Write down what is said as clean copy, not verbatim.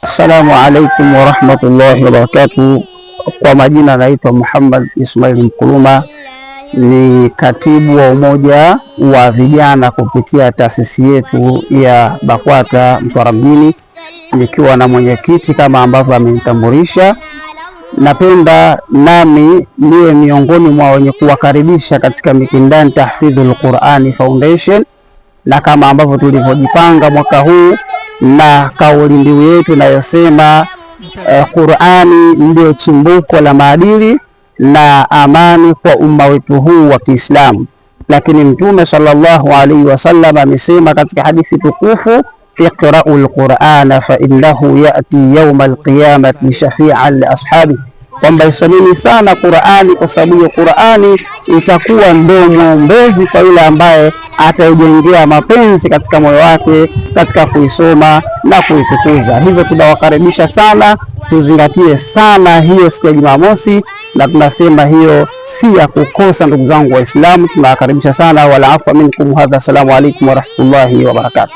Assalamu alaikum warahmatullahi wabarakatuh. Kwa majina naitwa Muhammad Ismail Mkuluma, ni katibu wa umoja wa vijana kupitia taasisi yetu ya BAKWATA Mtwara mjini, nikiwa na mwenyekiti kama ambavyo amenitambulisha. Napenda nami niwe miongoni mwa wenye kuwakaribisha katika Mikindani Tahfidhul Qur'ani Foundation, na kama ambavyo tulivyojipanga mwaka huu na kauli mbiu yetu inayosema Qur'ani ndio chimbuko la maadili na amani kwa umma wetu huu wa Kiislamu. Lakini Mtume sallallahu alaihi wasallam amesema katika hadithi tukufu, iqra'ul Qur'ana fa innahu ya'ti yawmal qiyamati shafi'an li ashabi, kwamba isomeni sana Qur'ani kwa sababu hiyo Qur'ani itakuwa ndio mwombezi kwa yule ambaye ataijengea mapenzi katika moyo wake katika kuisoma na kuitukuza. Hivyo tunawakaribisha sana, tuzingatie sana hiyo siku ya Jumamosi, na tunasema hiyo si ya kukosa. Ndugu zangu Waislamu, tunawakaribisha sana. Wala afwa minkum hadha. Assalamu alaikum warahmatullahi wabarakatuh.